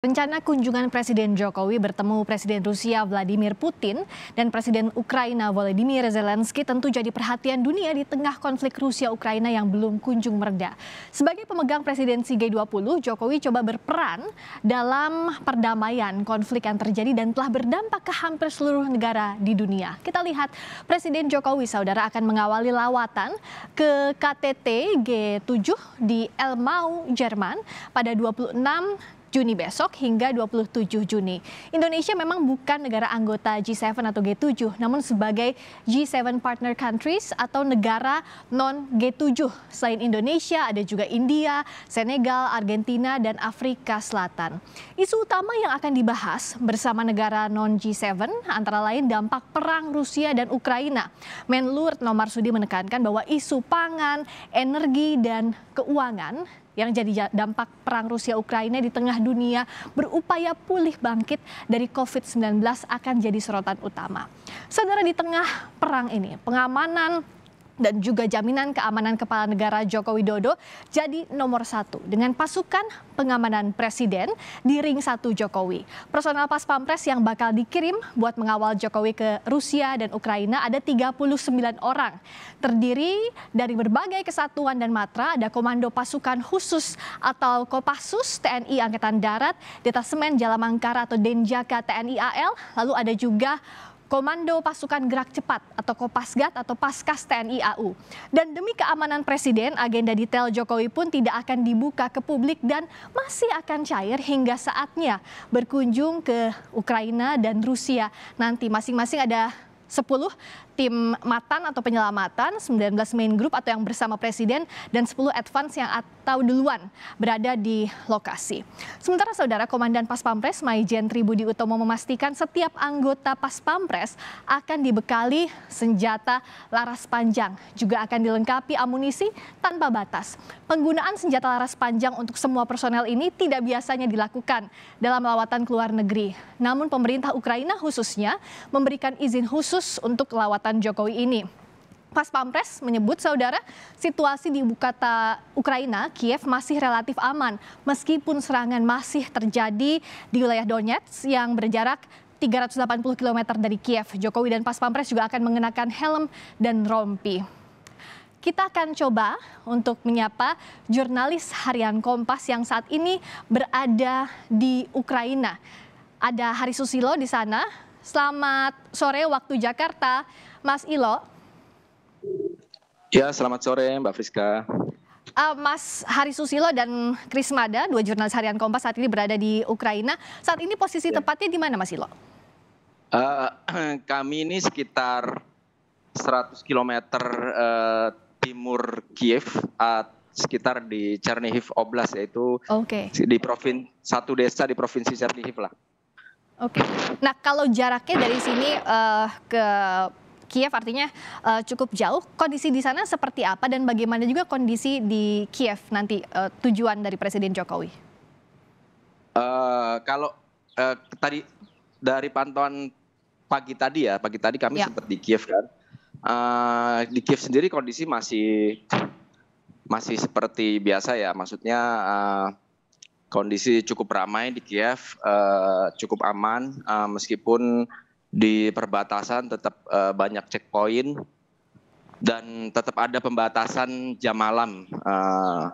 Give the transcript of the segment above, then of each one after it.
Rencana kunjungan Presiden Jokowi bertemu Presiden Rusia Vladimir Putin dan Presiden Ukraina Volodymyr Zelensky tentu jadi perhatian dunia di tengah konflik Rusia-Ukraina yang belum kunjung mereda. Sebagai pemegang presidensi G20, Jokowi coba berperan dalam perdamaian konflik yang terjadi dan telah berdampak ke hampir seluruh negara di dunia. Kita lihat Presiden Jokowi, saudara, akan mengawali lawatan ke KTT G7 di Elmau, Jerman pada 26 Juni besok hingga 27 Juni. Indonesia memang bukan negara anggota G7 atau G7, namun sebagai G7 partner countries atau negara non-G7. Selain Indonesia, ada juga India, Senegal, Argentina, dan Afrika Selatan. Isu utama yang akan dibahas bersama negara non-G7 antara lain dampak perang Rusia dan Ukraina. Menlu Retno Marsudi menekankan bahwa isu pangan, energi, dan keuangan yang jadi dampak perang Rusia-Ukraina di tengah dunia berupaya pulih bangkit dari COVID-19 akan jadi sorotan utama. Saudara, di tengah perang ini, pengamanan dan juga jaminan keamanan Kepala Negara Joko Widodo jadi nomor satu dengan pasukan pengamanan Presiden di ring 1 Jokowi. Personel Pas Pampres yang bakal dikirim buat mengawal Jokowi ke Rusia dan Ukraina ada 39 orang. Terdiri dari berbagai kesatuan dan matra, ada Komando Pasukan Khusus atau Kopassus TNI Angkatan Darat, Detasemen Jalamangkara atau Denjaka TNI AL, lalu ada juga Komando Pasukan Gerak Cepat atau Kopasgat atau Paskas TNI AU. Dan demi keamanan Presiden, agenda detail Jokowi pun tidak akan dibuka ke publik dan masih akan cair hingga saatnya berkunjung ke Ukraina dan Rusia. Nanti masing-masing ada 10 tim matan atau penyelamatan, 19 main group atau yang bersama Presiden, dan 10 advance yang atau duluan berada di lokasi. Sementara saudara, Komandan Pas Pampres Maijen Tribudi Utomo memastikan setiap anggota Pas Pampres akan dibekali senjata laras panjang, juga akan dilengkapi amunisi tanpa batas. Penggunaan senjata laras panjang untuk semua personel ini tidak biasanya dilakukan dalam lawatan ke luar negeri. Namun pemerintah Ukraina khususnya memberikan izin khusus untuk lawatan Jokowi ini. Pas Pampres menyebut, saudara, situasi di ibu kota Ukraina, Kiev, masih relatif aman meskipun serangan masih terjadi di wilayah Donetsk yang berjarak 380 km dari Kiev. Jokowi dan Pas Pampres juga akan mengenakan helm dan rompi. Kita akan coba untuk menyapa jurnalis harian Kompas yang saat ini berada di Ukraina. Ada Hari Susilo di sana. Selamat sore waktu Jakarta, Mas Ilo. Ya, selamat sore Mbak Friska. Mas Hari Susilo dan Kris Mada, dua jurnalis harian Kompas saat ini berada di Ukraina. Saat ini posisi tepatnya di mana, Mas Ilo? Kami ini sekitar 100 km timur Kiev, sekitar di Chernihiv Oblast, yaitu di satu desa di provinsi Chernihiv lah. Oke. Nah, kalau jaraknya dari sini ke Kiev artinya cukup jauh. Kondisi di sana seperti apa dan bagaimana juga kondisi di Kiev nanti tujuan dari Presiden Jokowi? Kalau tadi dari pantauan pagi tadi kami sempat di Kiev kan. Di Kiev sendiri kondisi masih seperti biasa ya, maksudnya kondisi cukup ramai di Kiev, cukup aman, meskipun di perbatasan tetap banyak checkpoint dan tetap ada pembatasan jam malam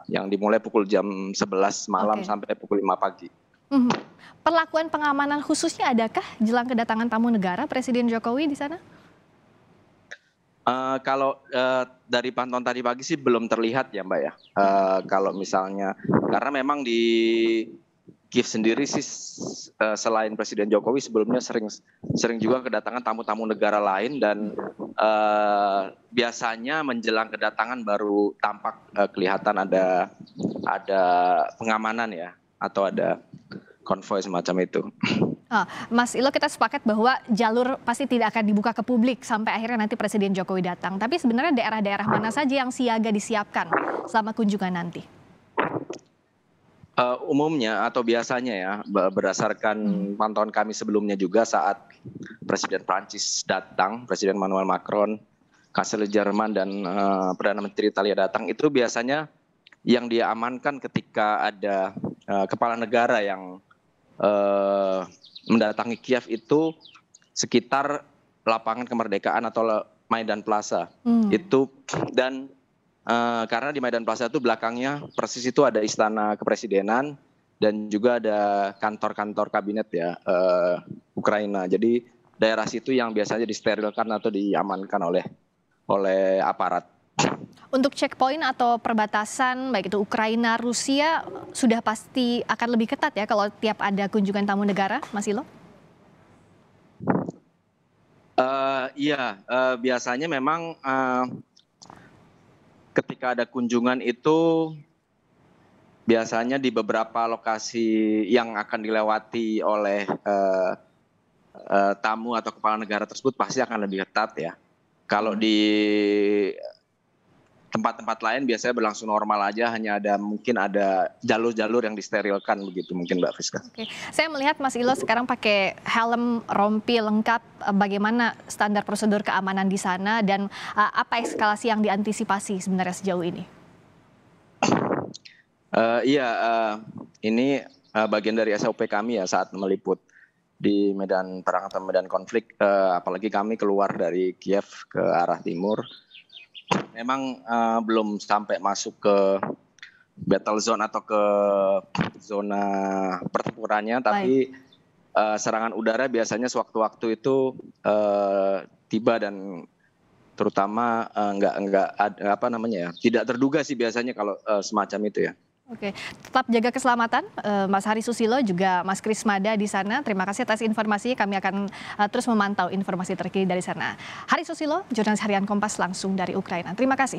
yang dimulai pukul jam 11 malam sampai pukul 5 pagi. Perlakuan pengamanan khususnya adakah jelang kedatangan tamu negara Presiden Jokowi di sana? Kalau dari pantauan tadi pagi sih belum terlihat ya Mbak ya. Kalau misalnya, karena memang di Kiev sendiri sih selain Presiden Jokowi sebelumnya sering juga kedatangan tamu-tamu negara lain dan biasanya menjelang kedatangan baru tampak kelihatan ada pengamanan ya, atau ada konvoi semacam itu. Mas Ilo, kita sepakat bahwa jalur pasti tidak akan dibuka ke publik sampai akhirnya nanti Presiden Jokowi datang. Tapi sebenarnya daerah-daerah mana saja yang siaga disiapkan selama kunjungan nanti? Umumnya atau biasanya ya, berdasarkan pantauan kami sebelumnya juga saat Presiden Prancis datang, Presiden Emmanuel Macron, Kanselir Jerman dan Perdana Menteri Italia datang, itu biasanya yang dia amankan ketika ada kepala negara yang eh, mendatangi Kiev itu sekitar lapangan kemerdekaan atau Maidan Plaza itu. Dan karena di Maidan Plaza itu belakangnya persis itu ada istana kepresidenan dan juga ada kantor-kantor kabinet ya Ukraina. Jadi daerah situ yang biasanya disterilkan atau diamankan oleh aparat. Untuk checkpoint atau perbatasan baik itu Ukraina, Rusia sudah pasti akan lebih ketat ya kalau tiap ada kunjungan tamu negara, Mas Ilo? Iya, biasanya memang ketika ada kunjungan itu biasanya di beberapa lokasi yang akan dilewati oleh tamu atau kepala negara tersebut pasti akan lebih ketat ya. Kalau di tempat-tempat lain biasanya berlangsung normal aja, hanya mungkin ada jalur-jalur yang disterilkan begitu mungkin Mbak Friska. Oke, saya melihat Mas Ilo sekarang pakai helm, rompi lengkap. Bagaimana standar prosedur keamanan di sana dan apa eskalasi yang diantisipasi sebenarnya sejauh ini? Iya, ini bagian dari SOP kami ya saat meliput di medan perang atau medan konflik, apalagi kami keluar dari Kiev ke arah timur. Memang belum sampai masuk ke battle zone atau ke zona pertempurannya, tapi serangan udara biasanya sewaktu-waktu itu tiba dan terutama tidak terduga sih biasanya kalau semacam itu ya. Oke, tetap jaga keselamatan Mas Hari Susilo juga Mas Krismada di sana. Terima kasih atas informasinya. Kami akan terus memantau informasi terkini dari sana. Hari Susilo, jurnalis harian Kompas langsung dari Ukraina. Terima kasih.